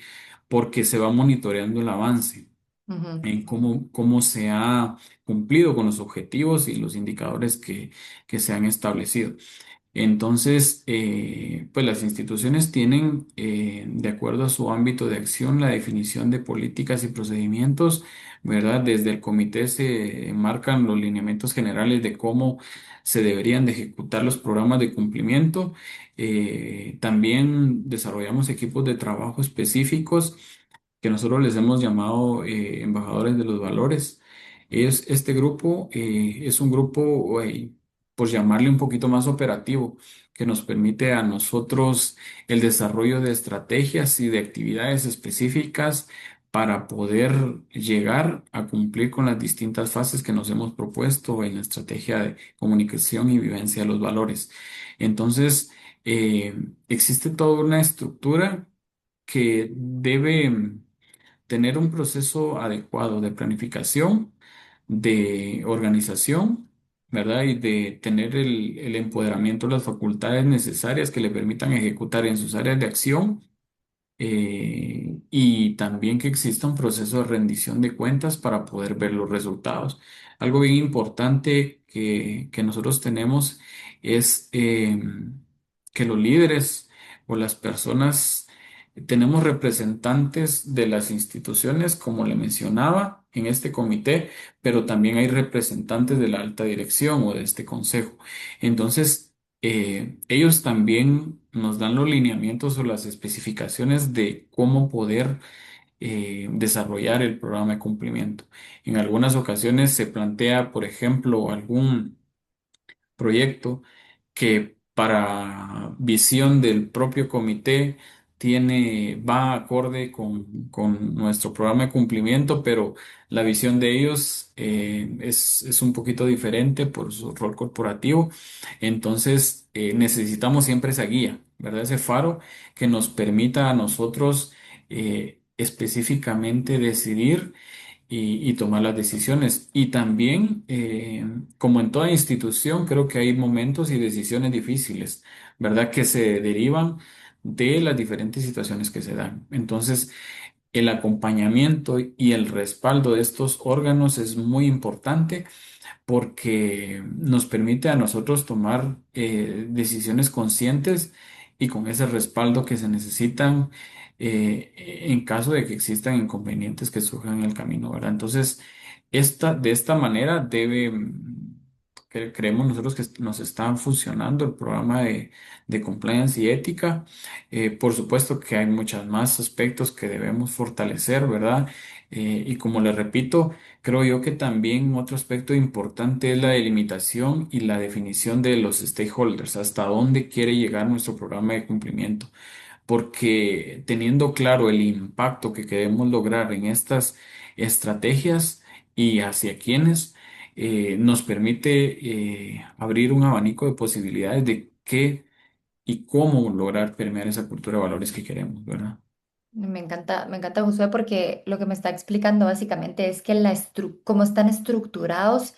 porque se va monitoreando el avance Ujú, en cómo se ha cumplido con los objetivos y los indicadores que se han establecido. Entonces, pues las instituciones tienen, de acuerdo a su ámbito de acción, la definición de políticas y procedimientos, ¿verdad? Desde el comité se marcan los lineamientos generales de cómo se deberían de ejecutar los programas de cumplimiento. También desarrollamos equipos de trabajo específicos que nosotros les hemos llamado embajadores de los valores. Este grupo es un grupo, por llamarle un poquito más operativo, que nos permite a nosotros el desarrollo de estrategias y de actividades específicas para poder llegar a cumplir con las distintas fases que nos hemos propuesto en la estrategia de comunicación y vivencia de los valores. Entonces, existe toda una estructura que debe tener un proceso adecuado de planificación, de organización, ¿verdad? Y de tener el empoderamiento de las facultades necesarias que le permitan ejecutar en sus áreas de acción, y también que exista un proceso de rendición de cuentas para poder ver los resultados. Algo bien importante que nosotros tenemos es que los líderes o las personas, tenemos representantes de las instituciones, como le mencionaba, en este comité, pero también hay representantes de la alta dirección o de este consejo. Entonces, ellos también nos dan los lineamientos o las especificaciones de cómo poder desarrollar el programa de cumplimiento. En algunas ocasiones se plantea, por ejemplo, algún proyecto que para visión del propio comité va acorde con nuestro programa de cumplimiento, pero la visión de ellos es un poquito diferente por su rol corporativo. Entonces, necesitamos siempre esa guía, ¿verdad? Ese faro que nos permita a nosotros específicamente decidir y tomar las decisiones. Y también, como en toda institución, creo que hay momentos y decisiones difíciles, ¿verdad? Que se derivan de las diferentes situaciones que se dan. Entonces, el acompañamiento y el respaldo de estos órganos es muy importante porque nos permite a nosotros tomar decisiones conscientes y con ese respaldo que se necesitan en caso de que existan inconvenientes que surjan en el camino, ¿verdad? Entonces, de esta manera creemos nosotros que nos está funcionando el programa de compliance y ética. Por supuesto que hay muchos más aspectos que debemos fortalecer, ¿verdad? Y como le repito, creo yo que también otro aspecto importante es la delimitación y la definición de los stakeholders, hasta dónde quiere llegar nuestro programa de cumplimiento, porque teniendo claro el impacto que queremos lograr en estas estrategias y hacia quiénes, nos permite abrir un abanico de posibilidades de qué y cómo lograr permear esa cultura de valores que queremos, ¿verdad? Me encanta Josué porque lo que me está explicando básicamente es que cómo están estructurados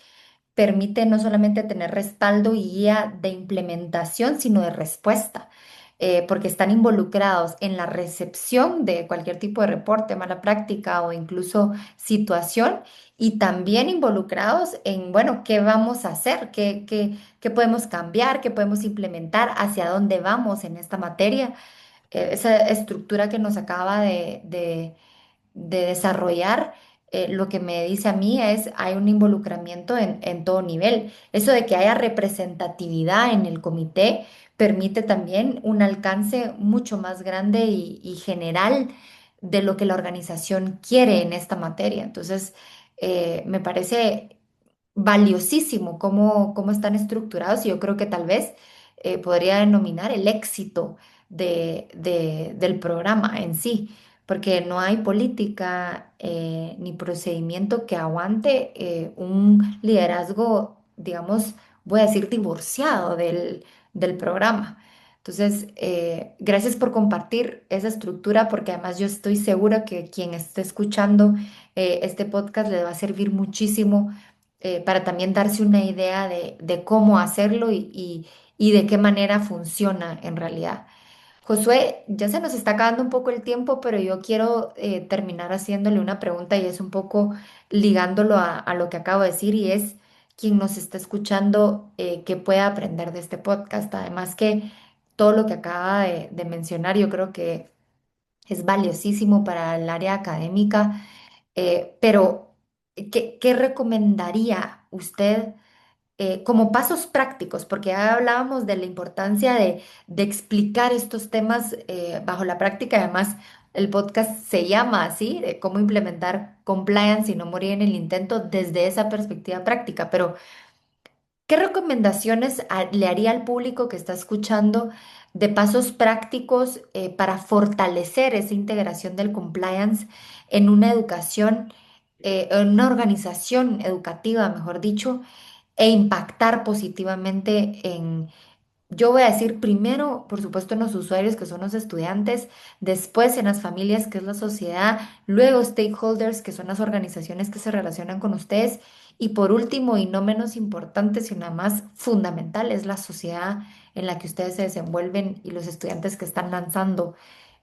permite no solamente tener respaldo y guía de implementación, sino de respuesta, porque están involucrados en la recepción de cualquier tipo de reporte, mala práctica o incluso situación, y también involucrados en, bueno, qué vamos a hacer, qué podemos cambiar, qué podemos implementar, hacia dónde vamos en esta materia. Esa estructura que nos acaba de desarrollar, lo que me dice a mí es, hay un involucramiento en todo nivel. Eso de que haya representatividad en el comité permite también un alcance mucho más grande y general de lo que la organización quiere en esta materia. Entonces, me parece valiosísimo cómo están estructurados y yo creo que tal vez podría denominar el éxito del programa en sí, porque no hay política ni procedimiento que aguante un liderazgo, digamos, voy a decir, divorciado del programa. Entonces, gracias por compartir esa estructura, porque además yo estoy segura que quien esté escuchando este podcast le va a servir muchísimo para también darse una idea de cómo hacerlo y de qué manera funciona en realidad. Josué, ya se nos está acabando un poco el tiempo, pero yo quiero terminar haciéndole una pregunta y es un poco ligándolo a lo que acabo de decir y es quien nos está escuchando que pueda aprender de este podcast. Además que todo lo que acaba de mencionar yo creo que es valiosísimo para el área académica, pero ¿qué recomendaría usted como pasos prácticos? Porque ya hablábamos de la importancia de explicar estos temas bajo la práctica. Además, el podcast se llama así, de cómo implementar compliance y no morir en el intento desde esa perspectiva práctica. Pero ¿Qué recomendaciones le haría al público que está escuchando de pasos prácticos para fortalecer esa integración del compliance en una educación, en una organización educativa, mejor dicho, e impactar positivamente yo voy a decir primero, por supuesto, en los usuarios, que son los estudiantes, después en las familias, que es la sociedad, luego stakeholders, que son las organizaciones que se relacionan con ustedes, y por último, y no menos importante, sino la más fundamental, es la sociedad en la que ustedes se desenvuelven y los estudiantes que están lanzando,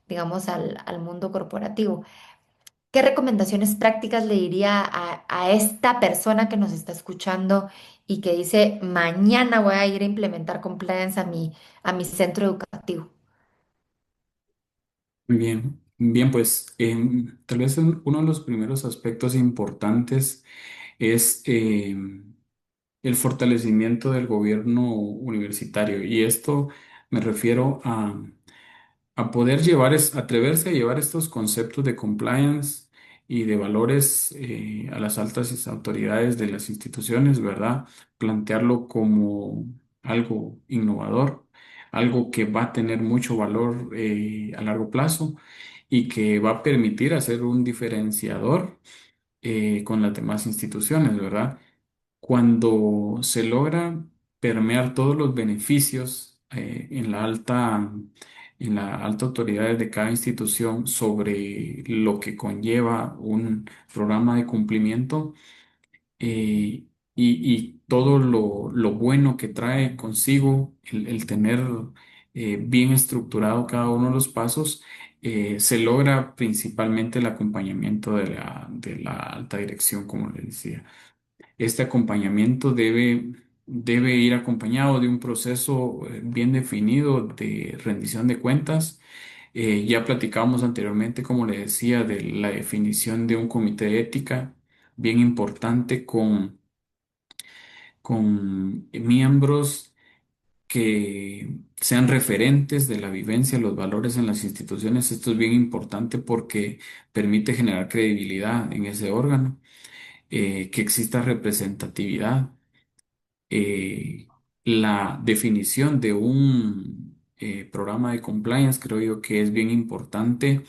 digamos, al mundo corporativo. ¿Qué recomendaciones prácticas le diría a esta persona que nos está escuchando y que dice, mañana voy a ir a implementar compliance a mi centro educativo? Muy bien, bien, pues tal vez uno de los primeros aspectos importantes es el fortalecimiento del gobierno universitario. Y esto me refiero a poder llevar, atreverse a llevar estos conceptos de compliance y de valores a las altas autoridades de las instituciones, ¿verdad? Plantearlo como algo innovador, algo que va a tener mucho valor a largo plazo y que va a permitir hacer un diferenciador con las demás instituciones, ¿verdad? Cuando se logra permear todos los beneficios en la alta autoridad de cada institución sobre lo que conlleva un programa de cumplimiento, y todo lo bueno que trae consigo el tener bien estructurado cada uno de los pasos, se logra principalmente el acompañamiento de la alta dirección, como le decía. Este acompañamiento debe ir acompañado de un proceso bien definido de rendición de cuentas. Ya platicábamos anteriormente, como le decía, de la definición de un comité de ética bien importante con miembros que sean referentes de la vivencia, los valores en las instituciones. Esto es bien importante porque permite generar credibilidad en ese órgano, que exista representatividad. eh, la definición de un programa de compliance, creo yo que es bien importante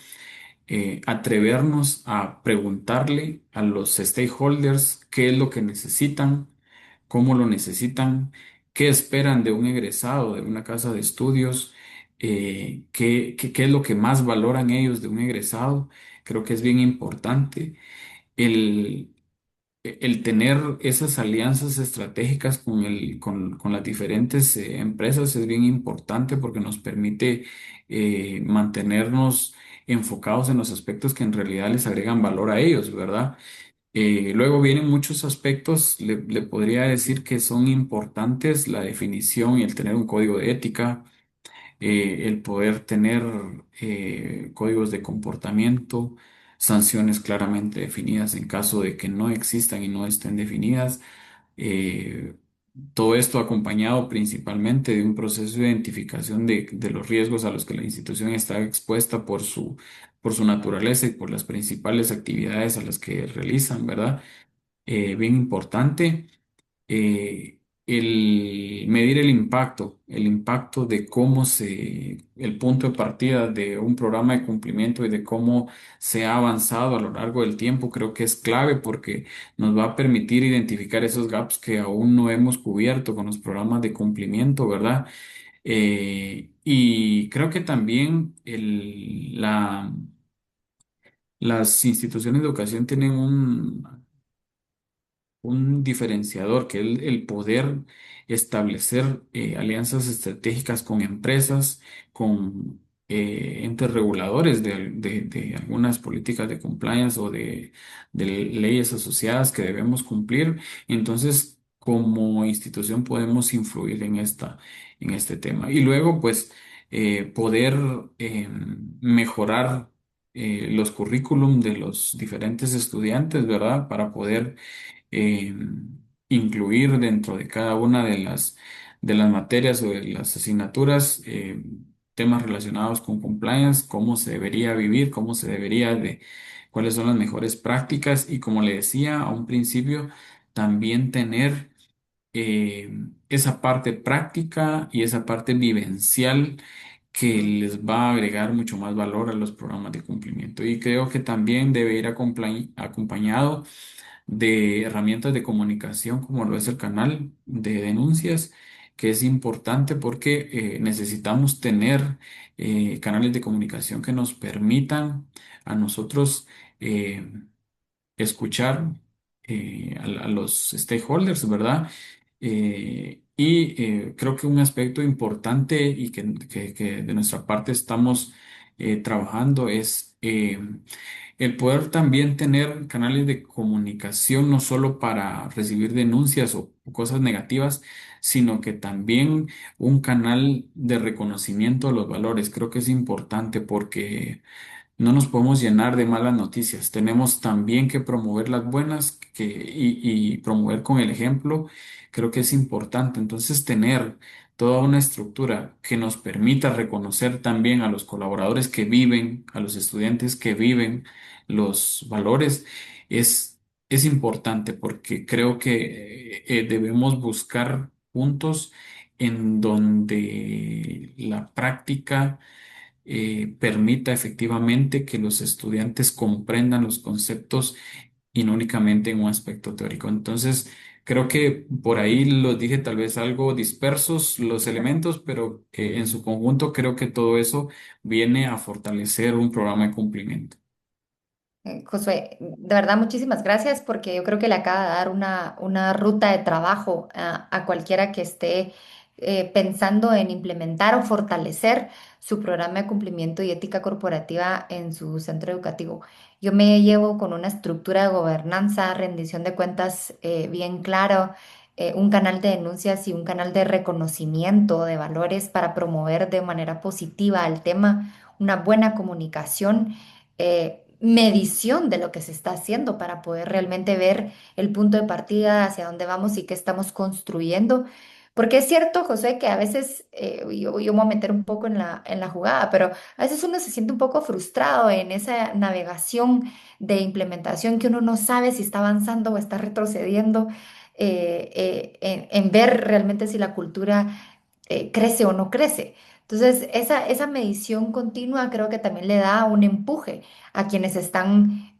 atrevernos a preguntarle a los stakeholders qué es lo que necesitan, cómo lo necesitan, qué esperan de un egresado de una casa de estudios, qué es lo que más valoran ellos de un egresado. Creo que es bien importante el tener esas alianzas estratégicas con las diferentes empresas es bien importante porque nos permite mantenernos enfocados en los aspectos que en realidad les agregan valor a ellos, ¿verdad? Luego vienen muchos aspectos, le podría decir que son importantes: la definición y el tener un código de ética, el poder tener códigos de comportamiento, sanciones claramente definidas en caso de que no existan y no estén definidas. eh, Todo esto acompañado principalmente de un proceso de identificación de los riesgos a los que la institución está expuesta por su naturaleza y por las principales actividades a las que realizan, ¿verdad? Bien importante el medir el impacto de el punto de partida de un programa de cumplimiento y de cómo se ha avanzado a lo largo del tiempo, creo que es clave porque nos va a permitir identificar esos gaps que aún no hemos cubierto con los programas de cumplimiento, ¿verdad? Y creo que también las instituciones de educación tienen un diferenciador, que es el poder establecer alianzas estratégicas con empresas, con entes reguladores de algunas políticas de compliance o de leyes asociadas que debemos cumplir. Entonces, como institución podemos influir en este tema. Y luego, pues, poder mejorar los currículum de los diferentes estudiantes, ¿verdad? Para poder eh, incluir dentro de cada una de las materias o de las asignaturas temas relacionados con compliance, cómo se debería vivir, cuáles son las mejores prácticas y, como le decía a un principio, también tener eh, esa parte práctica y esa parte vivencial que les va a agregar mucho más valor a los programas de cumplimiento. Y creo que también debe ir acompañado de herramientas de comunicación como lo es el canal de denuncias, que es importante porque necesitamos tener canales de comunicación que nos permitan a nosotros eh, escuchar a los stakeholders, ¿verdad? Creo que un aspecto importante y que de nuestra parte estamos trabajando es el poder también tener canales de comunicación no solo para recibir denuncias o cosas negativas, sino que también un canal de reconocimiento de los valores. Creo que es importante porque no nos podemos llenar de malas noticias. Tenemos también que promover las buenas y promover con el ejemplo. Creo que es importante. Entonces, tener toda una estructura que nos permita reconocer también a los colaboradores que viven, a los estudiantes que viven los valores, es importante porque creo que debemos buscar puntos en donde la práctica permita efectivamente que los estudiantes comprendan los conceptos y no únicamente en un aspecto teórico. Entonces, creo que por ahí los dije tal vez algo dispersos los elementos, pero en su conjunto creo que todo eso viene a fortalecer un programa de cumplimiento. Josué, de verdad muchísimas gracias porque yo creo que le acaba de dar una ruta de trabajo a cualquiera que esté pensando en implementar o fortalecer su programa de cumplimiento y ética corporativa en su centro educativo. Yo me llevo con una estructura de gobernanza, rendición de cuentas bien claro, un canal de denuncias y un canal de reconocimiento de valores para promover de manera positiva el tema, una buena comunicación, medición de lo que se está haciendo para poder realmente ver el punto de partida, hacia dónde vamos y qué estamos construyendo. Porque es cierto, José, que a veces, yo me voy a meter un poco en la jugada, pero a veces uno se siente un poco frustrado en esa navegación de implementación que uno no sabe si está avanzando o está retrocediendo, en ver realmente si la cultura crece o no crece. Entonces, esa medición continua creo que también le da un empuje a quienes están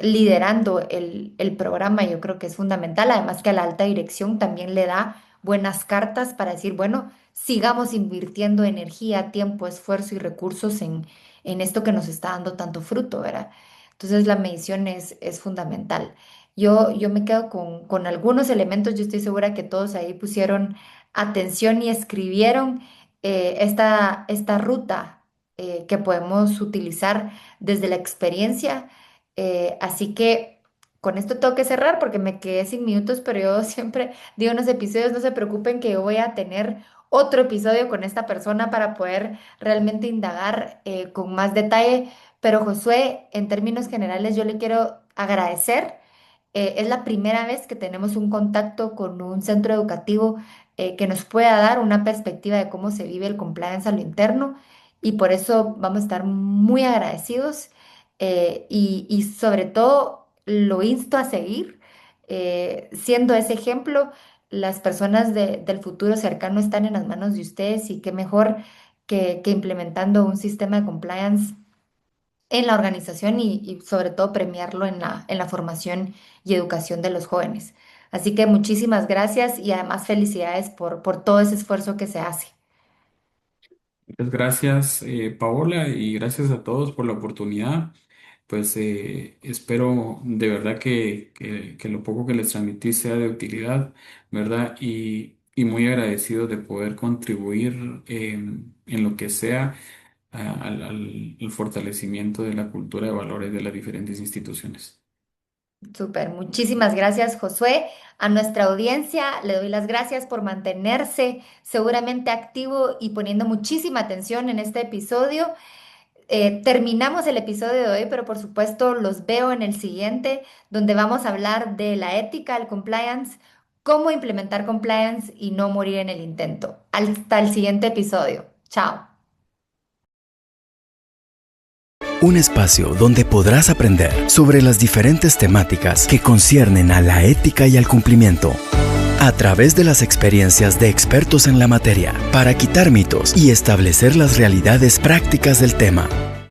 liderando el programa. Yo creo que es fundamental. Además que a la alta dirección también le da buenas cartas para decir, bueno, sigamos invirtiendo energía, tiempo, esfuerzo y recursos en esto que nos está dando tanto fruto, ¿verdad? Entonces, la medición es fundamental. Yo me quedo con algunos elementos. Yo estoy segura que todos ahí pusieron atención y escribieron esta ruta que podemos utilizar desde la experiencia. Así que con esto tengo que cerrar porque me quedé sin minutos, pero yo siempre digo en los episodios, no se preocupen que yo voy a tener otro episodio con esta persona para poder realmente indagar con más detalle. Pero Josué, en términos generales, yo le quiero agradecer. Es la primera vez que tenemos un contacto con un centro educativo que nos pueda dar una perspectiva de cómo se vive el compliance a lo interno y por eso vamos a estar muy agradecidos y sobre todo lo insto a seguir siendo ese ejemplo. Las personas del futuro cercano están en las manos de ustedes y qué mejor que implementando un sistema de compliance en la organización y sobre todo premiarlo en la formación y educación de los jóvenes. Así que muchísimas gracias y además felicidades por todo ese esfuerzo que se hace. Muchas gracias, Paola, y gracias a todos por la oportunidad. Pues espero de verdad que lo poco que les transmití sea de utilidad, ¿verdad? Y muy agradecido de poder contribuir en lo que sea al fortalecimiento de la cultura de valores de las diferentes instituciones. Súper, muchísimas gracias, Josué. A nuestra audiencia le doy las gracias por mantenerse seguramente activo y poniendo muchísima atención en este episodio. Terminamos el episodio de hoy, pero por supuesto los veo en el siguiente, donde vamos a hablar de la ética, el compliance, cómo implementar compliance y no morir en el intento. Hasta el siguiente episodio. Chao. Un espacio donde podrás aprender sobre las diferentes temáticas que conciernen a la ética y al cumplimiento, a través de las experiencias de expertos en la materia para quitar mitos y establecer las realidades prácticas del tema.